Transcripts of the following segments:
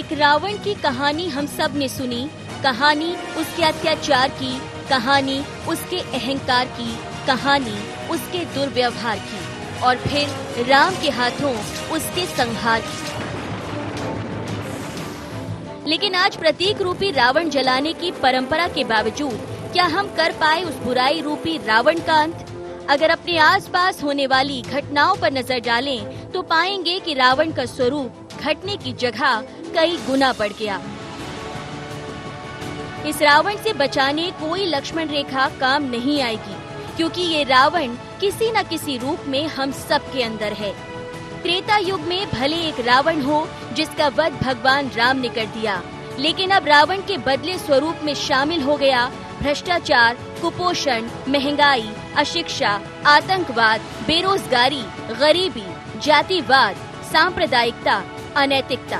एक रावण की कहानी हम सब ने सुनी, कहानी उसके अत्याचार की, कहानी उसके अहंकार की, कहानी उसके दुर्व्यवहार की और फिर राम के हाथों उसके संहार की। लेकिन आज प्रतीक रूपी रावण जलाने की परंपरा के बावजूद क्या हम कर पाए उस बुराई रूपी रावण का अंत? अगर अपने आसपास होने वाली घटनाओं पर नजर डालें तो पाएंगे कि रावण का स्वरूप घटने की जगह कई गुना बढ़ गया। इस रावण से बचाने कोई लक्ष्मण रेखा काम नहीं आएगी, क्योंकि ये रावण किसी न किसी रूप में हम सब के अंदर है। त्रेता युग में भले एक रावण हो जिसका वध भगवान राम ने कर दिया, लेकिन अब रावण के बदले स्वरूप में शामिल हो गया भ्रष्टाचार, कुपोषण, महंगाई, अशिक्षा, आतंकवाद, बेरोजगारी, गरीबी, जातिवाद, सांप्रदायिकता, अनैतिकता।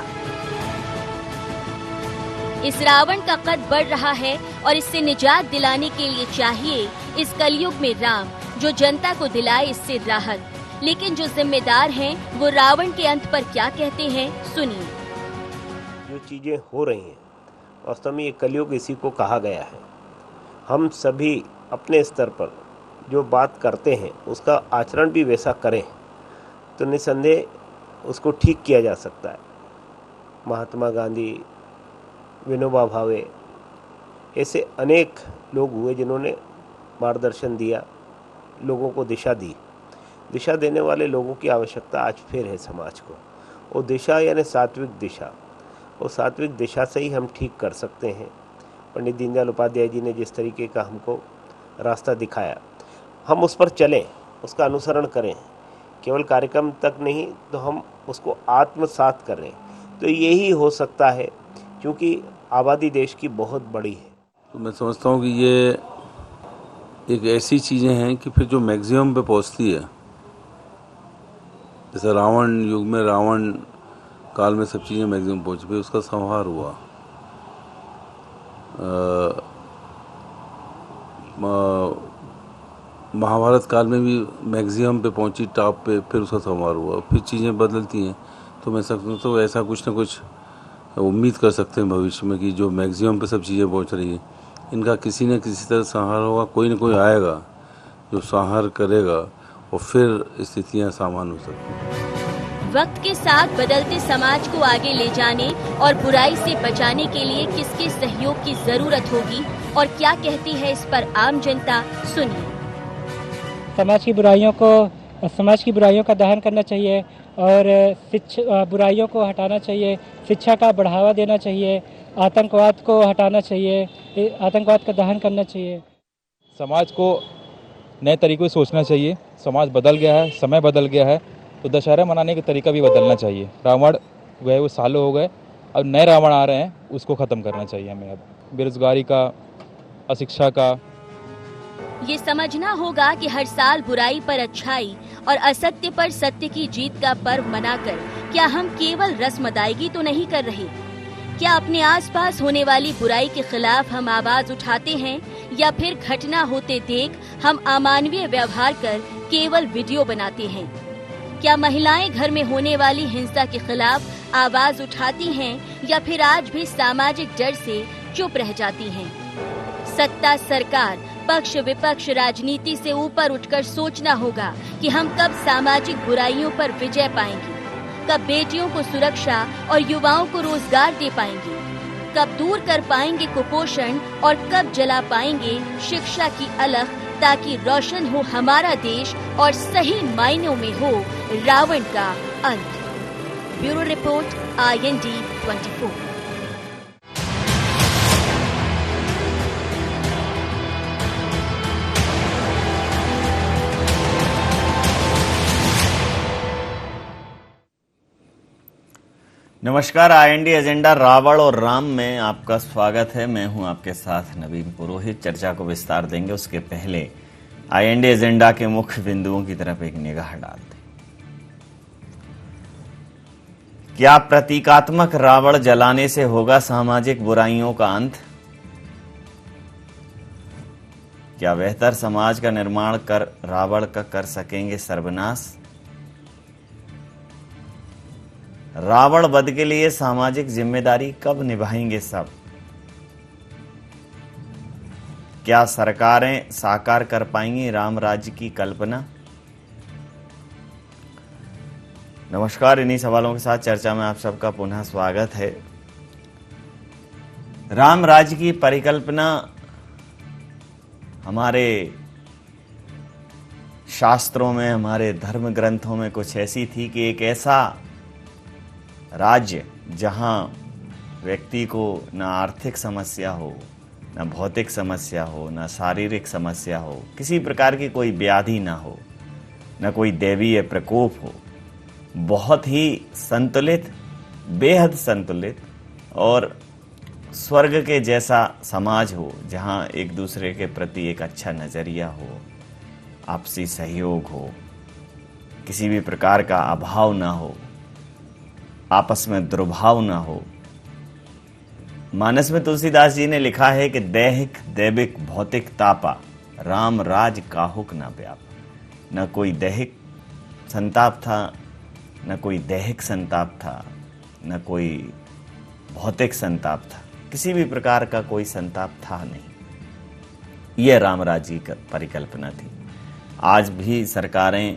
इस रावण का कद बढ़ रहा है और इससे निजात दिलाने के लिए चाहिए इस कलयुग में राम, जो जनता को दिलाए इससे राहत। लेकिन जो जिम्मेदार हैं वो रावण के अंत पर क्या कहते हैं, सुनिए। जो चीजें हो रही हैं वास्तव में ये कलयुग इसी को कहा गया है। हम सभी अपने स्तर पर जो बात करते हैं उसका आचरण भी वैसा करें तो निसंदेह उसको ठीक किया जा सकता है। महात्मा गांधी, विनोबा भावे, ऐसे अनेक लोग हुए जिन्होंने मार्गदर्शन दिया, लोगों को दिशा दी। दिशा देने वाले लोगों की आवश्यकता आज फिर है समाज को। वो दिशा यानी सात्विक दिशा, वो सात्विक दिशा से ही हम ठीक कर सकते हैं। पंडित दीनदयाल उपाध्याय जी ने जिस तरीके का हमको रास्ता दिखाया, हम उस पर चलें, उसका अनुसरण करें। केवल कार्यक्रम तक नहीं तो हम उसको आत्मसात करें, तो यही हो सकता है, क्योंकि आबादी देश की बहुत बड़ी है। तो मैं समझता हूँ कि ये एक ऐसी चीज़ें हैं कि फिर जो मैक्सिमम पे पहुँचती है, जैसे रावण युग में, रावण काल में सब चीज़ें मैक्सिमम पहुँच गई, उसका संहार हुआ। महाभारत काल में भी मैक्सिमम पे पहुंची, टॉप पे, फिर उसका संहार हुआ। फिर चीज़ें बदलती हैं, तो मैं समझता तो ऐसा कुछ ना कुछ उम्मीद कर सकते हैं भविष्य में कि जो मैक्सिमम पे सब चीज़ें पहुंच रही हैं, इनका किसी न किसी तरह संहार होगा। कोई ना कोई आएगा जो संहार करेगा और फिर स्थितियाँ सामान्य हो सकती हैं। वक्त के साथ बदलते समाज को आगे ले जाने और बुराई से बचाने के लिए किसके सहयोग की जरूरत होगी और क्या कहती है इस पर आम जनता, सुनिए। समाज की बुराइयों का दहन करना चाहिए और बुराइयों को हटाना चाहिए, शिक्षा का बढ़ावा देना चाहिए, आतंकवाद को हटाना चाहिए, आतंकवाद का दहन करना चाहिए। समाज को नए तरीकों से सोचना चाहिए। समाज बदल गया है, समय बदल गया है, तो दशहरा मनाने का तरीका भी बदलना चाहिए। रावण गए वो सालों हो गए, अब नए रावण आ रहे हैं, उसको ख़त्म करना चाहिए हमें। अब बेरोजगारी का, अशिक्षा का, ये समझना होगा कि हर साल बुराई पर अच्छाई और असत्य पर सत्य की जीत का पर्व मनाकर क्या हम केवल रस्म अदायगी तो नहीं कर रहे? क्या अपने आसपास होने वाली बुराई के खिलाफ हम आवाज उठाते हैं, या फिर घटना होते देख हम अमानवीय व्यवहार कर केवल वीडियो बनाते हैं? क्या महिलाएं घर में होने वाली हिंसा के खिलाफ आवाज उठाती हैं, या फिर आज भी सामाजिक डर से चुप रह जाती हैं? सत्ता, सरकार, पक्ष विपक्ष, राजनीति से ऊपर उठकर सोचना होगा कि हम कब सामाजिक बुराइयों पर विजय पाएंगे, कब बेटियों को सुरक्षा और युवाओं को रोजगार दे पाएंगे, कब दूर कर पाएंगे कुपोषण और कब जला पाएंगे शिक्षा की अलख, ताकि रोशन हो हमारा देश और सही मायनों में हो रावण का अंत। Bureau report, IND 24। नमस्कार, IND एजेंडा रावण और राम में आपका स्वागत है। मैं हूं आपके साथ नवीन पुरोहित। चर्चा को विस्तार देंगे, उसके पहले IND एजेंडा के मुख्य बिंदुओं की तरफ एक निगाह डालते हैं। क्या प्रतीकात्मक रावण जलाने से होगा सामाजिक बुराइयों का अंत? क्या बेहतर समाज का निर्माण कर रावण का कर सकेंगे सर्वनाश? रावण वध के लिए सामाजिक जिम्मेदारी कब निभाएंगे सब? क्या सरकारें साकार कर पाएंगी राम राज्य की कल्पना? नमस्कार, इन्हीं सवालों के साथ चर्चा में आप सबका पुनः स्वागत है। राम राज्य की परिकल्पना हमारे शास्त्रों में, हमारे धर्म ग्रंथों में कुछ ऐसी थी कि एक ऐसा राज्य जहां व्यक्ति को न आर्थिक समस्या हो, न भौतिक समस्या हो, न शारीरिक समस्या हो, किसी प्रकार की कोई व्याधि ना हो, न कोई दैवीय प्रकोप हो, बहुत ही संतुलित, बेहद संतुलित और स्वर्ग के जैसा समाज हो, जहां एक दूसरे के प्रति एक अच्छा नजरिया हो, आपसी सहयोग हो, किसी भी प्रकार का अभाव ना हो, आपस में दुर्भाव ना हो। मानस में तुलसीदास जी ने लिखा है कि दैहिक दैविक भौतिक तापा, राम राज काहुक ना व्याप। न कोई दैहिक संताप था, न कोई दैहिक संताप था, न कोई भौतिक संताप था, किसी भी प्रकार का कोई संताप था नहीं। यह राम राज्य की परिकल्पना थी। आज भी सरकारें,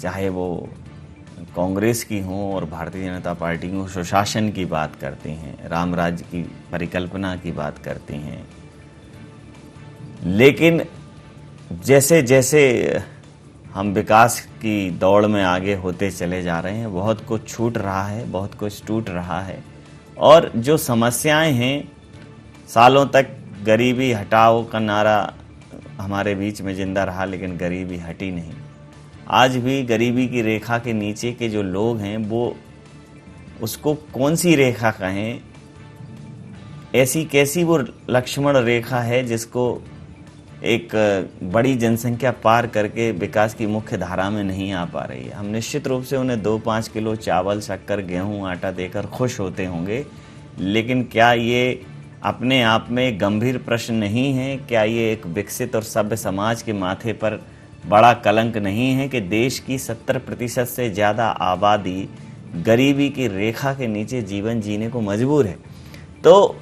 चाहे वो कांग्रेस की हों और भारतीय जनता पार्टी की हों, सुशासन की बात करती हैं, राम राज्य की परिकल्पना की बात करती हैं, लेकिन जैसे जैसे हम विकास की दौड़ में आगे होते चले जा रहे हैं, बहुत कुछ छूट रहा है, बहुत कुछ टूट रहा है। और जो समस्याएं हैं, सालों तक गरीबी हटाओ का नारा हमारे बीच में जिंदा रहा, लेकिन गरीबी हटी नहीं। आज भी गरीबी की रेखा के नीचे के जो लोग हैं, वो उसको कौन सी रेखा कहें, ऐसी कैसी वो लक्ष्मण रेखा है जिसको एक बड़ी जनसंख्या पार करके विकास की मुख्य धारा में नहीं आ पा रही है। हम निश्चित रूप से उन्हें 2-5 किलो चावल, शक्कर, गेहूं, आटा देकर खुश होते होंगे, लेकिन क्या ये अपने आप में गंभीर प्रश्न नहीं है? क्या ये एक विकसित और सभ्य समाज के माथे पर बड़ा कलंक नहीं है कि देश की 70% से ज़्यादा आबादी गरीबी की रेखा के नीचे जीवन जीने को मजबूर है? तो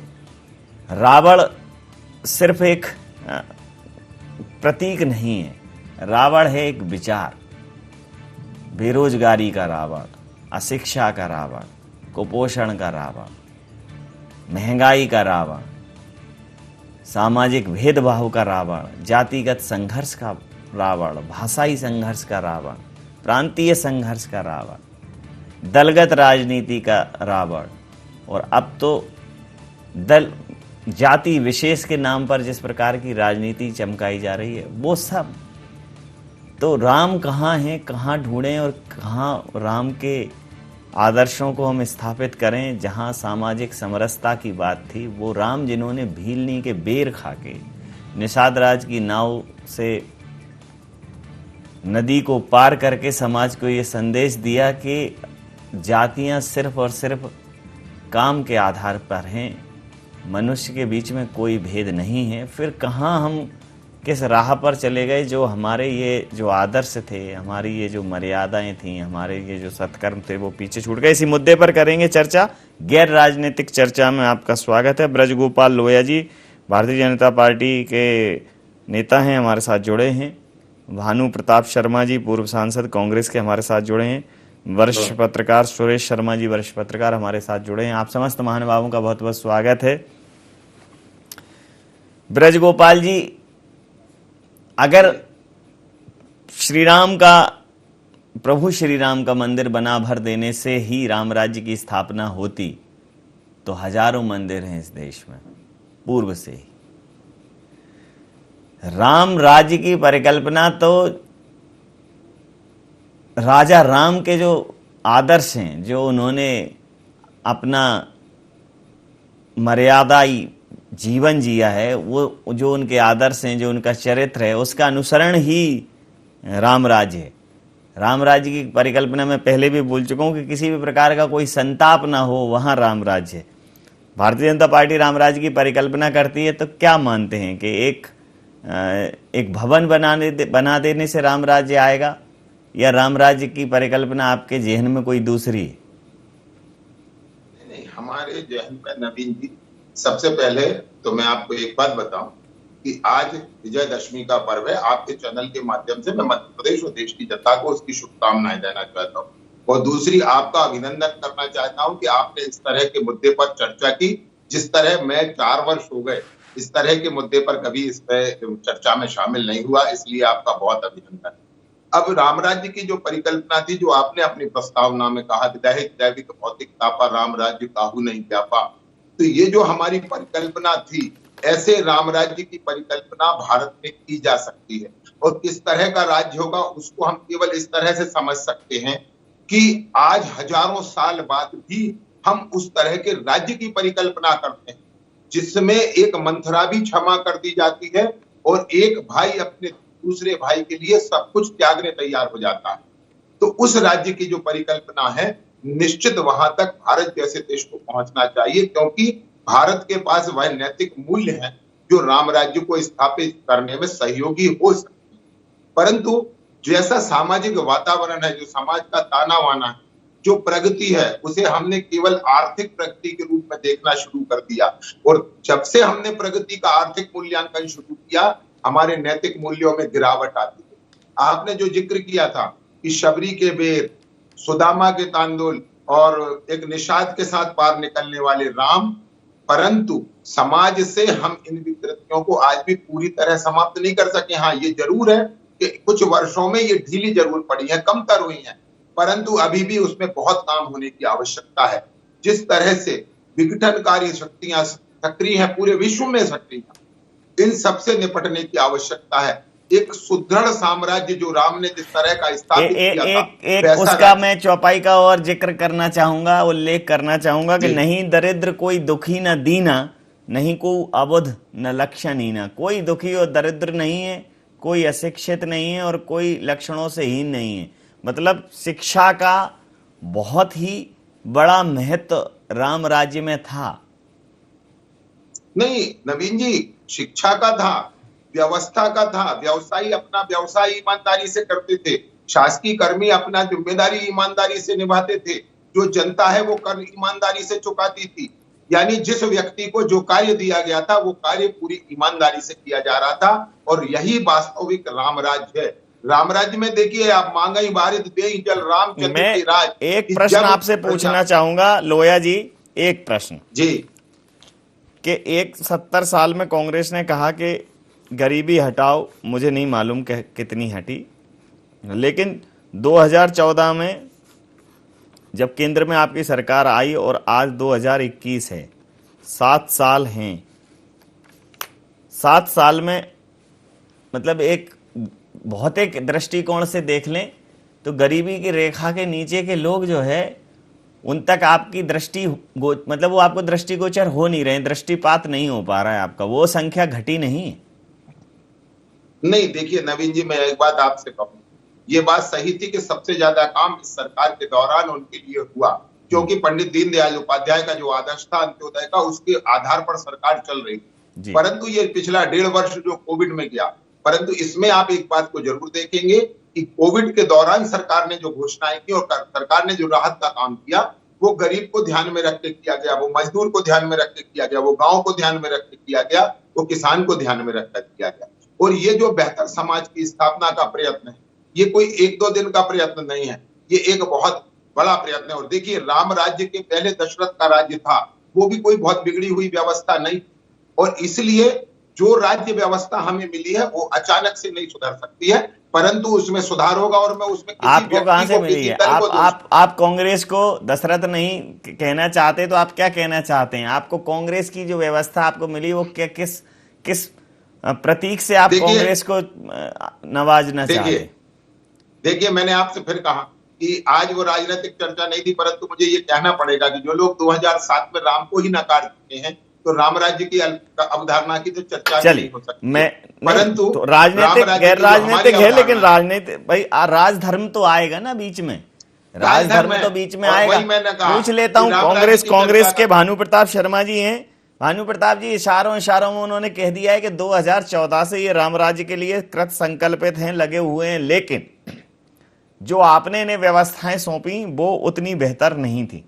रावण सिर्फ एक प्रतीक नहीं है, रावण है एक विचार। बेरोजगारी का रावण, अशिक्षा का रावण, कुपोषण का रावण, महंगाई का रावण, सामाजिक भेदभाव का रावण, जातिगत संघर्ष का रावण, भाषाई संघर्ष का रावण, प्रांतीय संघर्ष का रावण, दलगत राजनीति का रावण, और अब तो दल जाति विशेष के नाम पर जिस प्रकार की राजनीति चमकाई जा रही है, वो सब। तो राम कहाँ हैं, कहाँ ढूंढें और कहाँ राम के आदर्शों को हम स्थापित करें? जहाँ सामाजिक समरसता की बात थी, वो राम जिन्होंने भीलनी के बेर खा के निषाद राज की नाव से नदी को पार करके समाज को ये संदेश दिया कि जातियां सिर्फ और सिर्फ काम के आधार पर हैं, मनुष्य के बीच में कोई भेद नहीं है। फिर कहाँ हम किस राह पर चले गए? जो हमारे ये जो आदर्श थे, हमारी ये जो मर्यादाएं थी, हमारे ये जो सत्कर्म थे, वो पीछे छूट गए। इसी मुद्दे पर करेंगे चर्चा। गैर राजनीतिक चर्चा में आपका स्वागत है। ब्रजगोपाल लोहिया जी भारतीय जनता पार्टी के नेता हैं, हमारे साथ जुड़े हैं। भानु प्रताप शर्मा जी पूर्व सांसद कांग्रेस के हमारे साथ जुड़े हैं। वरिष्ठ पत्रकार सुरेश शर्मा जी वरिष्ठ पत्रकार हमारे साथ जुड़े हैं। आप समस्त महानुभावों का बहुत बहुत स्वागत है। ब्रजगोपाल जी, अगर प्रभु श्री राम का मंदिर बना भर देने से ही राम राज्य की स्थापना होती, तो हजारों मंदिर हैं इस देश में पूर्व से ही। राम राज्य की परिकल्पना तो राजा राम के जो आदर्श हैं, जो उन्होंने अपना मर्यादाई जीवन जिया है, वो जो उनके आदर्श हैं, जो उनका चरित्र है, उसका अनुसरण ही राम राज्य है। राम राज्य की परिकल्पना में पहले भी बोल चुका हूं कि किसी भी प्रकार का कोई संताप ना हो, वहां राम राज्य है। भारतीय जनता पार्टी राम राज्य की परिकल्पना करती है तो क्या मानते हैं कि एक भवन बना देने से राम राज्य आएगा, या राम राज्य की परिकल्पना आपके जहन में कोई दूसरी है? हमारे जहन में नवीन जी, सबसे पहले तो मैं आपको एक बात बताऊं कि आज विजयदशमी का पर्व है। आपके चैनल के माध्यम से मैं मध्य प्रदेश और देश की जनता को उसकी शुभकामनाएं देना चाहता हूँ और दूसरी आपका अभिनंदन करना चाहता हूँ कि आपने इस तरह के मुद्दे पर चर्चा की, जिस तरह मैं 4 वर्ष हो गए इस तरह के मुद्दे पर कभी इस पर चर्चा में शामिल नहीं हुआ, इसलिए आपका बहुत अभिनंदन। अब राम राज्य की जो परिकल्पना थी, जो आपने अपनी प्रस्तावना में कहा, दैहिक दैविक भौतिकता पर राम राज्य काहू नहीं व्यापा, तो ये जो हमारी परिकल्पना थी, ऐसे राम राज्य की परिकल्पना भारत में की जा सकती है। और किस तरह का राज्य होगा उसको हम केवल इस तरह से समझ सकते हैं कि आज हजारों साल बाद भी हम उस तरह के राज्य की परिकल्पना करते हैं जिसमें एक मंथरा भी क्षमा कर दी जाती है और एक भाई अपने दूसरे भाई के लिए सब कुछ त्यागने तैयार हो जाता है। तो उस राज्य की जो परिकल्पना है, निश्चित वहां तक भारत जैसे देश को पहुंचना चाहिए, क्योंकि भारत के पास वह नैतिक मूल्य है जो राम राज्य को स्थापित करने में सहयोगी हो सकते हैं। परंतु जैसा सामाजिक वातावरण है, जो समाज का ताना वाना है, जो प्रगति है, उसे हमने केवल आर्थिक प्रगति के रूप में देखना शुरू कर दिया और जब से हमने प्रगति का आर्थिक मूल्यांकन शुरू किया, हमारे नैतिक मूल्यों में गिरावट आती है। आपने जो जिक्र किया था कि शबरी के बेर, सुदामा के तांदुल और एक निषाद के साथ पार निकलने वाले राम, परंतु समाज से हम इन विकृतियों को आज भी पूरी तरह समाप्त नहीं कर सके। हाँ, ये जरूर है कि कुछ वर्षों में ये ढीली जरूर पड़ी है, कमतर हुई है, परंतु अभी भी उसमें बहुत काम होने की आवश्यकता है। जिस तरह से विघटनकारी शक्तियां सक्रिय हैं, पूरे विश्व में सक्रिय, इन सबसे निपटने की आवश्यकता है। एक सुदृढ़ साम्राज्य जो राम ने जिस तरह का स्थापित किया था, उसका मैं चौपाई का और जिक्र करना चाहूंगा, उल्लेख करना चाहूंगा कि नहीं दरिद्र कोई दुखी न दीना, नहीं को अबुध न लक्षणहीना। कोई दुखी और दरिद्र नहीं है, कोई अशिक्षित नहीं है और कोई लक्षणों से हीन नहीं है। मतलब शिक्षा का बहुत ही बड़ा महत्व राम राज्य में था। नहीं नवीन जी, शिक्षा का था, व्यवस्था का था। व्यवसायी अपना व्यवसाय ईमानदारी से करते थे, शासकीय कर्मी अपना जिम्मेदारी ईमानदारी से निभाते थे, जो जनता है वो कर ईमानदारी से चुकाती थी। यानी जिस व्यक्ति को जो कार्य दिया गया था वो कार्य पूरी ईमानदारी से किया जा रहा था और यही वास्तविक राम राज्य है। राम राज्य में देखिए आप, मांगई बारिद देई जल रामचंद्र के राज। एक प्रश्न आपसे पूछना चाहूंगा लोया जी, एक प्रश्न जी, कि 70 साल में कांग्रेस ने कहा कि गरीबी हटाओ, मुझे नहीं मालूम कितनी हटी, लेकिन 2014 में जब केंद्र में आपकी सरकार आई और आज 2021 है, 7 साल हैं। 7 साल में मतलब एक भौतिक दृष्टिकोण से देख लें तो गरीबी की रेखा के नीचे के लोग जो है उन तक आपकी दृष्टि मतलब वो आपको दृष्टिगोचर हो नहीं रहे, दृष्टिपात नहीं हो पा रहा है आपका, वो संख्या घटी नहीं। नहीं देखिए नवीन जी, मैं एक बात आपसे कहूं, ये बात सही थी कि सबसे ज्यादा काम इस सरकार के दौरान उनके लिए हुआ, क्योंकि पंडित दीनदयाल उपाध्याय का जो आदर्श था अंत्योदय का, उसके आधार पर सरकार चल रही थी। परंतु ये पिछला 1.5 वर्ष जो कोविड में गया, परंतु इसमें आप एक बात को जरूर देखेंगे कि कोविड के दौरान सरकार ने जो घोषणाएं की और सरकार ने जो राहत का काम किया, वो गरीब को ध्यान में रख के किया गया, वो मजदूर को ध्यान में रख के किया गया, वो गांव को ध्यान में रख के किया गया, वो किसान को ध्यान में रख कर किया गया। और ये जो बेहतर समाज की स्थापना का प्रयत्न है, ये कोई 1-2 दिन का प्रयत्न नहीं है, ये एक बहुत बड़ा प्रयत्न है। और देखिए, राम राज्य के पहले दशरथ का राज्य था, वो भी कोई बहुत बिगड़ी हुई व्यवस्था नहीं, और इसलिए जो राज्य व्यवस्था हमें मिली है वो अचानक से नहीं सुधर सकती है, परंतु उसमें सुधार होगा। और मैं उसमें आपको कहां से मिली है? आप कांग्रेस को दशरथ नहीं कहना चाहते तो आप क्या कहना चाहते हैं? आपको कांग्रेस की जो व्यवस्था आपको मिली वो क्या किस प्रतीक से आप कांग्रेस को नवाजना चाहते? देखिए मैंने आपसे फिर कहा कि आज वो राजनीतिक चर्चा नहीं थी, परंतु मुझे ये कहना पड़ेगा कि जो लोग 2007 में राम को ही नकार चुके हैं, तो राम राज्य की अवधारणा की तो चर्चा नहीं हो सकती। परंतु तो राजनीतिक गैर राजनीतिक है, लेकिन राजनीतिक भाई राजधर्म तो आएगा ना बीच में, राजधर्म तो बीच में आएगा। पूछ लेता हूँ, कांग्रेस के भानु प्रताप शर्मा जी हैं। भानु प्रताप जी इशारों में उन्होंने कह दिया है कि 2014 से ये राम राज्य के लिए कृत संकल्पित हैं, लगे हुए हैं, लेकिन जो आपने इन्हें व्यवस्थाएं सौंपी वो उतनी बेहतर नहीं थी।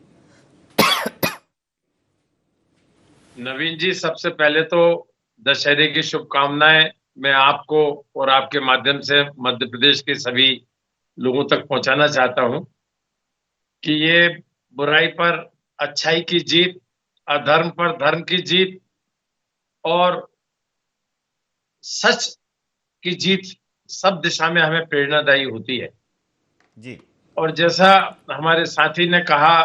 नवीन जी, सबसे पहले तो दशहरे की शुभकामनाएं मैं आपको और आपके माध्यम से मध्य प्रदेश के सभी लोगों तक पहुंचाना चाहता हूं कि ये बुराई पर अच्छाई की जीत, अधर्म पर धर्म की जीत और सच की जीत सब दिशा में हमें प्रेरणादायी होती है जी। और जैसा हमारे साथी ने कहा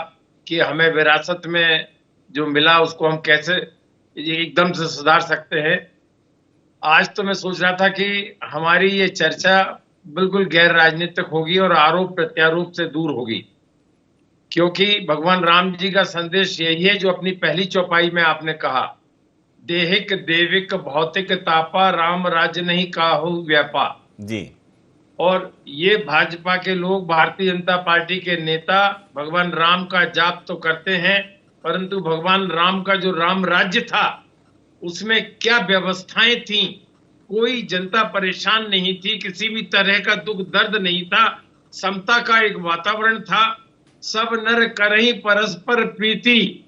कि हमें विरासत में जो मिला उसको हम कैसे ये एकदम से सुधार सकते हैं। आज तो मैं सोच रहा था कि हमारी ये चर्चा बिल्कुल गैर राजनीतिक होगी और आरोप प्रत्यारोप से दूर होगी, क्योंकि भगवान राम जी का संदेश यही है जो अपनी पहली चौपाई में आपने कहा, देहिक देविक भौतिक तापा राम राज्य नहीं काहू व्यापा। जी। और ये भाजपा के लोग, भारतीय जनता पार्टी के नेता भगवान राम का जाप तो करते हैं, परंतु भगवान राम का जो राम राज्य था उसमें क्या व्यवस्थाएं थी, कोई जनता परेशान नहीं थी, किसी भी तरह का दुख दर्द नहीं था, समता का एक वातावरण था, सब नर करही परस्पर प्रीति,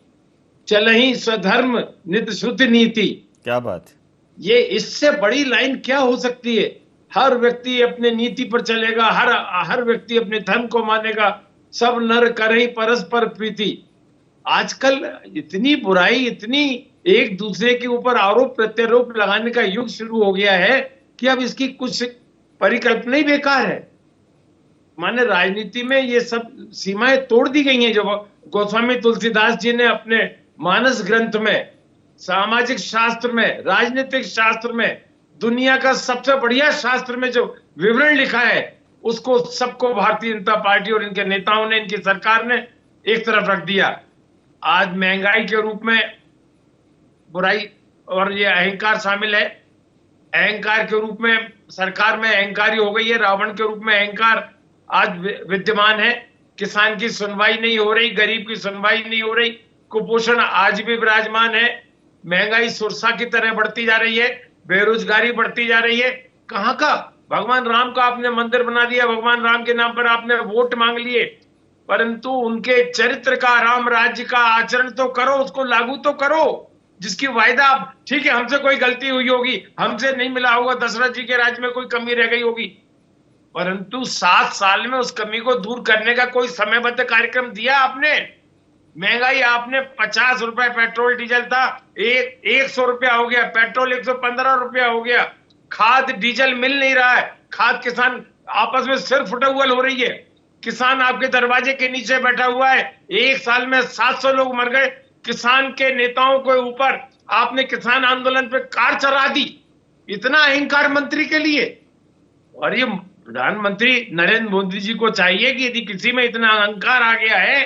चलही स्वधर्म नित शुद्ध नीति। क्या बात। ये इससे बड़ी लाइन क्या हो सकती है? हर व्यक्ति अपने नीति पर चलेगा, हर व्यक्ति अपने धर्म को मानेगा, सब नर करही परस्पर प्रीति। आजकल इतनी बुराई, इतनी एक दूसरे के ऊपर आरोप प्रत्यारोप लगाने का युग शुरू हो गया है कि अब इसकी कुछ परिकल्पना ही बेकार है। माने राजनीति में ये सब सीमाएं तोड़ दी गई हैं जो गोस्वामी तुलसीदास जी ने अपने मानस ग्रंथ में, सामाजिक शास्त्र में, राजनीतिक शास्त्र में, दुनिया का सबसे बढ़िया शास्त्र में जो विवरण लिखा है उसको सबको भारतीय जनता पार्टी और इनके नेताओं ने, इनकी सरकार ने एक तरफ रख दिया। आज महंगाई के रूप में बुराई और ये अहंकार शामिल है। अहंकार के रूप में सरकार में अहंकारी हो गई है, रावण के रूप में अहंकार आज विद्यमान है। किसान की सुनवाई नहीं हो रही, गरीब की सुनवाई नहीं हो रही, कुपोषण आज भी विराजमान है, महंगाई सुरसा की तरह बढ़ती जा रही है, बेरोजगारी बढ़ती जा रही है। कहां का भगवान राम का आपने मंदिर बना दिया, भगवान राम के नाम पर आपने वोट मांग लिए, परंतु उनके चरित्र का, राम राज्य का आचरण तो करो, उसको लागू तो करो। जिसकी वायदा, ठीक है हमसे कोई गलती हुई होगी, हमसे नहीं मिला होगा, दशरथ जी के राज्य में कोई कमी रह गई होगी, परंतु 7 साल में उस कमी को दूर करने का कोई समयबद्ध कार्यक्रम दिया आपने? महंगाई आपने 50 रुपए पेट्रोल डीजल था, 100 रुपया हो गया, पेट्रोल 115 रुपया हो गया, खाद डीजल मिल नहीं रहा है, खाद किसान आपस में सिर फुटौल हो रही है, किसान आपके दरवाजे के नीचे बैठा हुआ है। 1 साल में 700 लोग मर गए। किसान के नेताओं के ऊपर आपने किसान आंदोलन पे कार चढ़ा दी। इतना अहंकार मंत्री के लिए। और ये प्रधानमंत्री नरेंद्र मोदी जी को चाहिए कि यदि किसी में इतना अहंकार आ गया है,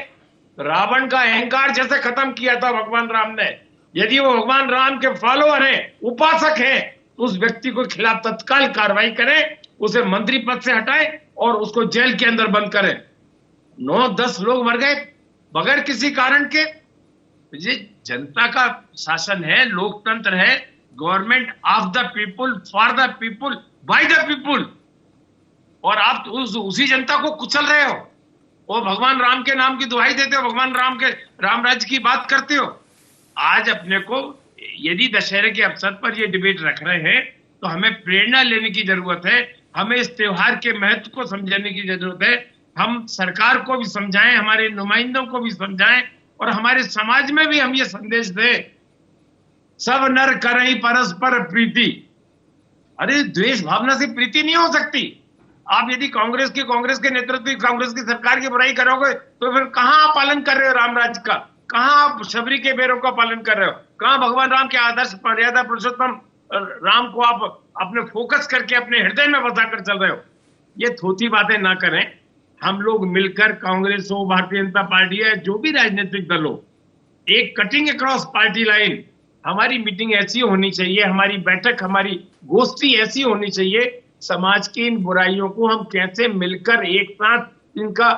रावण का अहंकार जैसे खत्म किया था भगवान राम ने, यदि वो भगवान राम के फॉलोअर हैं, उपासक हैं, तो उस व्यक्ति को खिलाफ तत्काल कार्रवाई करें, उसे मंत्री पद से हटाएं और उसको जेल के अंदर बंद करें। 9-10 लोग मर गए बगैर किसी कारण के। ये जनता का शासन है, लोकतंत्र है, government of the people, for the people, by the people, और आप उसी जनता को कुचल रहे हो। वो भगवान राम के नाम की दुहाई देते हो, भगवान राम के राम राज्य की बात करते हो। आज अपने को यदि दशहरे के अवसर पर ये डिबेट रख रहे हैं तो हमें प्रेरणा लेने की जरूरत है, हमें इस त्योहार के महत्व को समझने की जरूरत है। हम सरकार को भी समझाएं, हमारे नुमाइंदों को भी समझाएं और हमारे समाज में भी हम ये संदेश दें, सब नर करहि परस्पर प्रीति। अरे द्वेष भावना से प्रीति नहीं हो सकती। आप यदि कांग्रेस के नेतृत्व की, कांग्रेस की सरकार की बुराई करोगे तो फिर कहां आप पालन कर रहे हो राम राज्य का? कहां आप शबरी के बेरों का पालन कर रहे हो? कहां भगवान राम के आदर्श मर्यादा पुरुषोत्तम राम को आप अपने फोकस करके अपने हृदय में बसा कर चल रहे हो? ये थोथी बातें ना करें। हम लोग मिलकर, कांग्रेस हो, भारतीय जनता पार्टी है, जो भी राजनीतिक दल हो, एक कटिंग अक्रॉस पार्टी लाइन हमारी मीटिंग ऐसी होनी चाहिए, हमारी बैठक, हमारी गोष्ठी ऐसी होनी चाहिए। समाज की इन बुराइयों को हम कैसे मिलकर एक साथ इनका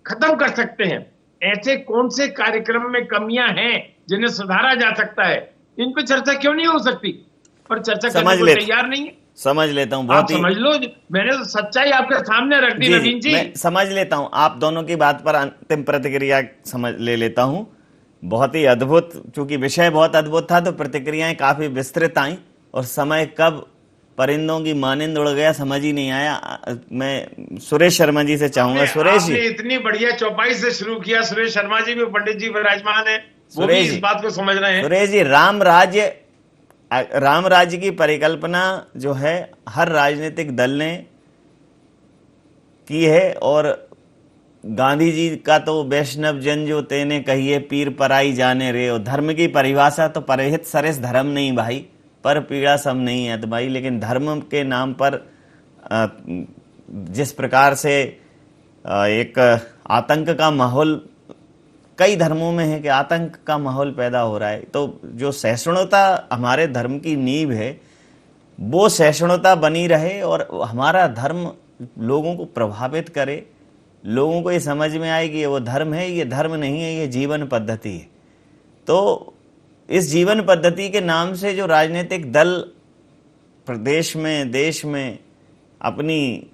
खत्म कर सकते हैं, ऐसे कौन से कार्यक्रम में कमियां हैं जिन्हें सुधारा जा सकता है, इन पे चर्चा क्यों नहीं हो सकती? पर चर्चा करने को तैयार नहीं है। समझ लेता हूँ, आप समझ लो, मैंने तो सच्चाई आपके सामने रख दी नवीन जी। मैं समझ लेता हूँ, आप दोनों की बात पर अंतिम प्रतिक्रिया समझ ले लेता हूँ बहुत ही अद्भुत, चूंकि विषय बहुत अद्भुत था तो प्रतिक्रियाएं काफी विस्तृत आई और समय कब परिंदों की मानिंद उड़ गया समझ ही नहीं आया। मैं सुरेश शर्मा जी से चाहूंगा। सुरेश जी, आपने इतनी बढ़िया चौपाई से शुरू किया। सुरेश शर्मा जी भी, पंडित जी विराजमान है, वो भी इस बात को समझ रहे हैं। सुरेश जी, राम राज्य की परिकल्पना जो है हर राजनीतिक दल ने की है और गांधी जी का तो वैष्णव जन जो तेने कहिए पीर पराई जाने रे, और धर्म की परिभाषा तो परहित सरेस धर्म नहीं भाई, पर पीड़ा सम नहीं है तो भाई। लेकिन धर्म के नाम पर जिस प्रकार से एक आतंक का माहौल कई धर्मों में है कि आतंक का माहौल पैदा हो रहा है, तो जो सहिष्णुता हमारे धर्म की नींव है वो सहिष्णुता बनी रहे और हमारा धर्म लोगों को प्रभावित करे, लोगों को ये समझ में आए कि ये वो धर्म है, ये धर्म नहीं है, ये जीवन पद्धति है। तो इस जीवन पद्धति के नाम से जो राजनीतिक दल प्रदेश में, देश में अपनी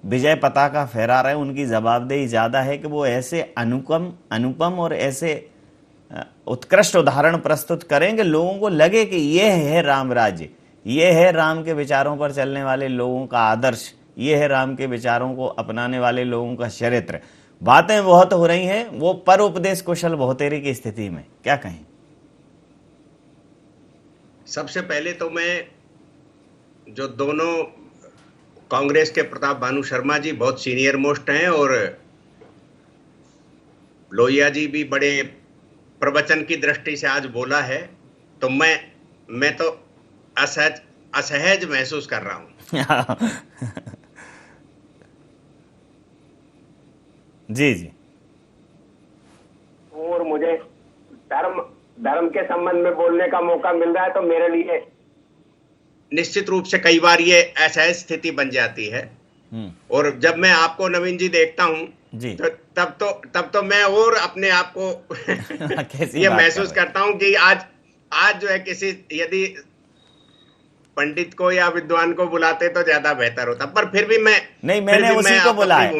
विजय पताका फहरा रहे हैं, उनकी जवाबदेही ज़्यादा है कि वो ऐसे अनुपम और ऐसे उत्कृष्ट उदाहरण प्रस्तुत करें कि लोगों को लगे कि ये है राम राज्य, ये है राम के विचारों पर चलने वाले लोगों का आदर्श, ये है राम के विचारों को अपनाने वाले लोगों का चरित्र। बातें बहुत हो रही हैं, वो पर उपदेश कुशल बहुतेरी की स्थिति में क्या कहें? सबसे पहले तो मैं जो दोनों कांग्रेस के प्रताप भानु शर्मा जी बहुत सीनियर मोस्ट हैं और लोहिया जी भी बड़े प्रवचन की दृष्टि से आज बोला है, तो मैं तो असहज महसूस कर रहा हूं। जी जी। और मुझे धर्म के संबंध में बोलने का मौका मिल रहा है तो मेरे लिए निश्चित रूप से कई बार ये असहज स्थिति बन जाती है। और जब मैं आपको नवीन जी देखता हूं जी, तो तब तो मैं और अपने आप को ये महसूस करता हूं कि आज जो है किसी यदि पंडित को या विद्वान को बुलाते तो ज्यादा बेहतर होता, पर फिर भी मैंने उसी को बुलाया,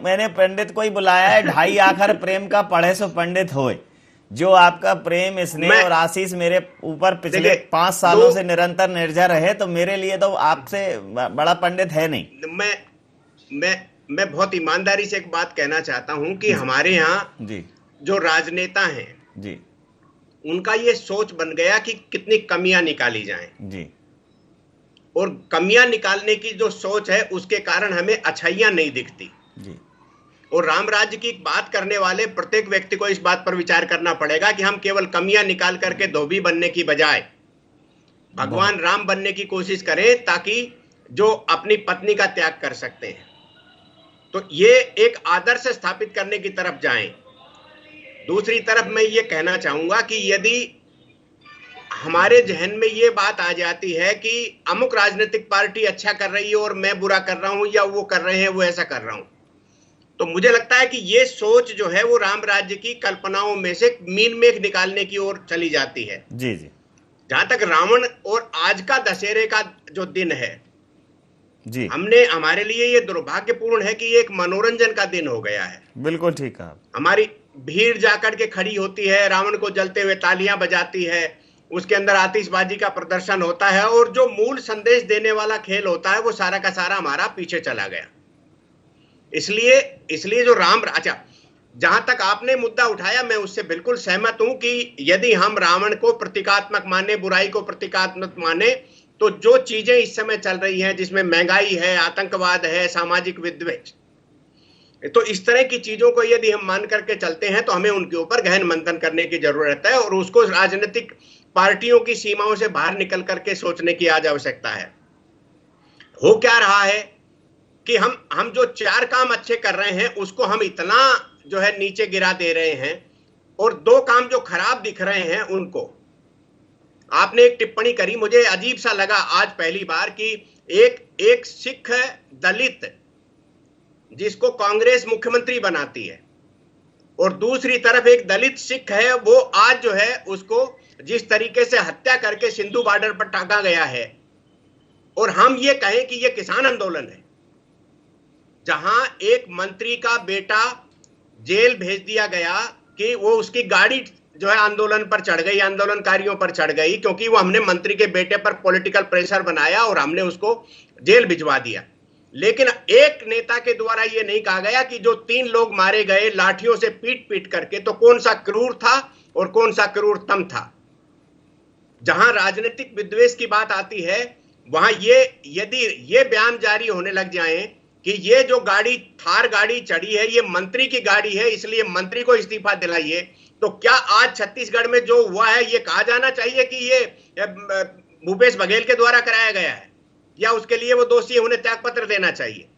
मैंने पंडित को ही बुलाया है। ढाई आखर प्रेम का पढ़े सो पंडित होए। जो आपका प्रेम, स्नेह और आशीष मेरे ऊपर पिछले 5 सालों से निरंतर निर्जर है, तो मेरे लिए तो आपसे बड़ा पंडित है नहीं। मैं बहुत ईमानदारी से एक बात कहना चाहता हूं कि हमारे यहाँ जो राजनेता हैं जी, उनका ये सोच बन गया कि कितनी कमियां निकाली जाएं जी, और कमियां निकालने की जो सोच है उसके कारण हमें अच्छाइयां नहीं दिखती जी। और राम राज्य की बात करने वाले प्रत्येक व्यक्ति को इस बात पर विचार करना पड़ेगा कि हम केवल कमियां निकाल करके धोबी बनने की बजाय भगवान राम बनने की कोशिश करें, ताकि जो अपनी पत्नी का त्याग कर सकते हैं, तो ये एक आदर्श स्थापित करने की तरफ जाएं। दूसरी तरफ मैं ये कहना चाहूंगा कि यदि हमारे जहन में ये बात आ जाती है कि अमुक राजनीतिक पार्टी अच्छा कर रही है और मैं बुरा कर रहा हूं, या वो कर रहे हैं वो ऐसा कर रहा हूं, तो मुझे लगता है कि ये सोच जो है वो राम राज्य की कल्पनाओं में से मीन मेघ निकालने की ओर चली जाती है। जी जी। जहां तक रावण और आज का दशहरे का जो दिन है जी, हमारे लिए ये दुर्भाग्यपूर्ण है कि ये एक मनोरंजन का दिन हो गया है। बिल्कुल ठीक कहा। हमारी भीड़ जाकर के खड़ी होती है, रावण को जलते हुए तालियां बजाती है, उसके अंदर आतिशबाजी का प्रदर्शन होता है, और जो मूल संदेश देने वाला खेल होता है वो सारा का सारा हमारा पीछे चला गया। इसलिए जो अच्छा, जहां तक आपने मुद्दा उठाया मैं उससे बिल्कुल सहमत हूं कि यदि हम रावण को प्रतीकात्मक माने, बुराई को प्रतीकात्मक माने, तो जो चीजें इस समय चल रही हैं, जिसमें महंगाई है, आतंकवाद है, सामाजिक विद्वेष, तो इस तरह की चीजों को यदि हम मान करके चलते हैं तो हमें उनके ऊपर गहन मंथन करने की जरूरत है और उसको राजनीतिक पार्टियों की सीमाओं से बाहर निकल करके सोचने की आज आवश्यकता है। हो क्या रहा है कि हम जो 4 काम अच्छे कर रहे हैं उसको हम इतना जो है नीचे गिरा दे रहे हैं, और 2 काम जो खराब दिख रहे हैं उनको। आपने एक टिप्पणी करी, मुझे अजीब सा लगा आज पहली बार कि एक सिख दलित जिसको कांग्रेस मुख्यमंत्री बनाती है, और दूसरी तरफ एक दलित सिख है, वो आज जो है उसको जिस तरीके से हत्या करके सिंधु बॉर्डर पर टांगा गया है, और हम ये कहें कि ये किसान आंदोलन है। जहां एक मंत्री का बेटा जेल भेज दिया गया कि वो उसकी गाड़ी जो है आंदोलन पर चढ़ गई, आंदोलनकारियों पर चढ़ गई, क्योंकि वो हमने मंत्री के बेटे पर पॉलिटिकल प्रेशर बनाया और हमने उसको जेल भिजवा दिया। लेकिन एक नेता के द्वारा ये नहीं कहा गया कि जो 3 लोग मारे गए लाठियों से पीट पीट करके, तो कौन सा क्रूर था और कौन सा क्रूरतम था। जहां राजनीतिक विद्वेष की बात आती है, वहां यदि ये बयान जारी होने लग जाएं कि ये जो गाड़ी, थार गाड़ी चढ़ी है, ये मंत्री की गाड़ी है, इसलिए मंत्री को इस्तीफा दिलाइए, तो क्या आज छत्तीसगढ़ में जो हुआ है ये कहा जाना चाहिए कि ये भूपेश बघेल के द्वारा कराया गया है, या उसके लिए वो दोषी है, उन्हें त्याग पत्र देना चाहिए।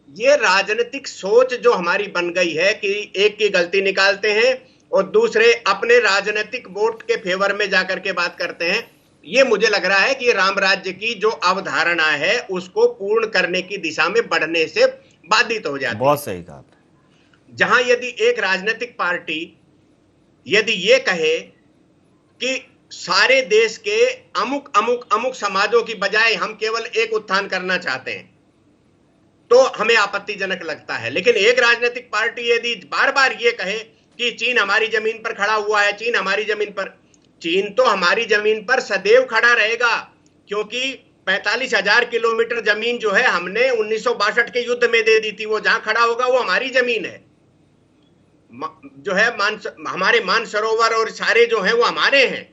ये राजनीतिक सोच जो हमारी बन गई है कि एक की गलती निकालते हैं और दूसरे अपने राजनीतिक वोट के फेवर में जाकर के बात करते हैं। ये मुझे लग रहा है कि राम राज्य की जो अवधारणा है उसको पूर्ण करने की दिशा में बढ़ने से बाधित हो जाती है। बहुत सही कहा। जहां यदि एक राजनीतिक पार्टी यदि ये कहे कि सारे देश के अमुक अमुक अमुक समाजों की बजाय हम केवल एक उत्थान करना चाहते हैं, तो हमें आपत्तिजनक लगता है। लेकिन एक राजनीतिक पार्टी यदि बार बार ये कहे कि चीन हमारी जमीन पर खड़ा हुआ है, चीन हमारी जमीन पर, चीन तो हमारी जमीन पर सदैव खड़ा रहेगा, क्योंकि 45,000 किलोमीटर जमीन जो है हमने 1962 के युद्ध में दे दी थी। वो जहां खड़ा होगा वो हमारी जमीन है। जो है हमारे मानसरोवर और सारे जो है वो हमारे हैं।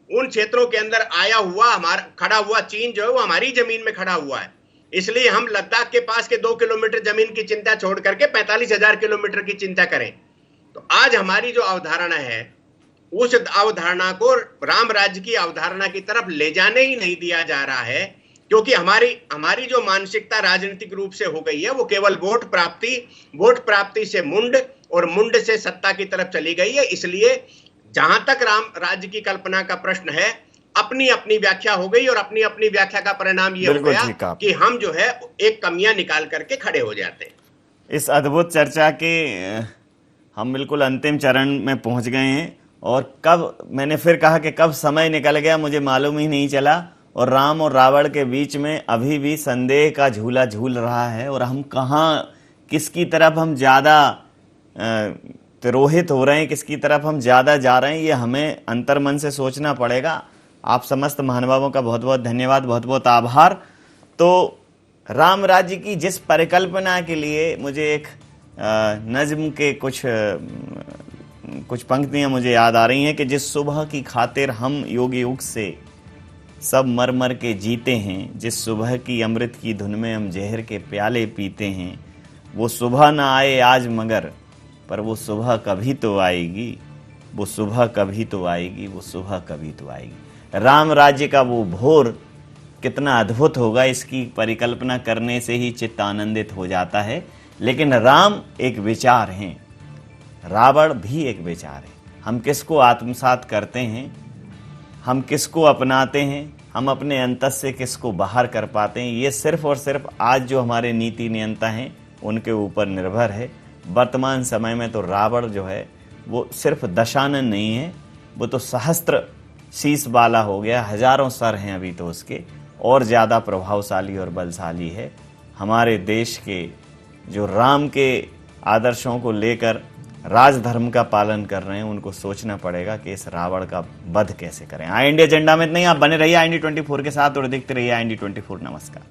उन क्षेत्रों के अंदर आया हुआ हमारा खड़ा हुआ चीन जो है वो हमारी जमीन में खड़ा हुआ है। इसलिए हम लद्दाख के पास के 2 किलोमीटर जमीन की चिंता छोड़ करके 45,000 किलोमीटर की चिंता करें। तो आज हमारी जो अवधारणा है, उस अवधारणा को राम राज्य की अवधारणा की तरफ ले जाने ही नहीं दिया जा रहा है, क्योंकि हमारी जो मानसिकता राजनीतिक रूप से हो गई है वो केवल वोट प्राप्ति से मुंड और मुंड से सत्ता की तरफ चली गई है। इसलिए जहां तक राम राज्य की कल्पना का प्रश्न है, अपनी अपनी व्याख्या हो गई और अपनी अपनी व्याख्या का परिणाम ये हो गया कि हम जो है एक कमियां निकाल करके खड़े हो जाते हैं। इस अद्भुत चर्चा के हम बिल्कुल अंतिम चरण में पहुंच गए हैं, और कब मैंने फिर कहा कि कब समय निकल गया मुझे मालूम ही नहीं चला, और राम और रावण के बीच में अभी भी संदेह का झूला झूल रहा है, और हम कहाँ किसकी तरफ हम ज़्यादा तिरोहित हो रहे हैं, किसकी तरफ हम ज़्यादा जा रहे हैं, ये हमें अंतर्मन से सोचना पड़ेगा। आप समस्त महानुभावों का बहुत बहुत धन्यवाद, बहुत बहुत आभार। तो राम राज्य की जिस परिकल्पना के लिए मुझे एक नज्म के कुछ पंक्तियां मुझे याद आ रही हैं कि जिस सुबह की खातिर हम योग युग से सब मर मर के जीते हैं, जिस सुबह की अमृत की धुन में हम जहर के प्याले पीते हैं, वो सुबह ना आए आज मगर पर वो सुबह कभी तो आएगी, वो सुबह कभी तो आएगी, वो सुबह कभी तो आएगी। राम राज्य का वो भोर कितना अद्भुत होगा, इसकी परिकल्पना करने से ही चित्त आनंदित हो जाता है। लेकिन राम एक विचार हैं, रावण भी एक विचार है। हम किसको आत्मसात करते हैं, हम किसको अपनाते हैं, हम अपने अंतर से किसको बाहर कर पाते हैं, ये सिर्फ और सिर्फ आज जो हमारे नीति नियंता हैं उनके ऊपर निर्भर है। वर्तमान समय में तो रावण जो है वो सिर्फ दशानन नहीं है, वो तो सहस्त्र शीश वाला हो गया, हजारों सर हैं अभी तो उसके, और ज़्यादा प्रभावशाली और बलशाली है। हमारे देश के जो राम के आदर्शों को लेकर राजधर्म का पालन कर रहे हैं, उनको सोचना पड़ेगा कि इस रावण का वध कैसे करें। आई इंडिया एजेंडा में नहीं, आप बने रहिए IND24 के साथ और देखते रहिए IND24। नमस्कार।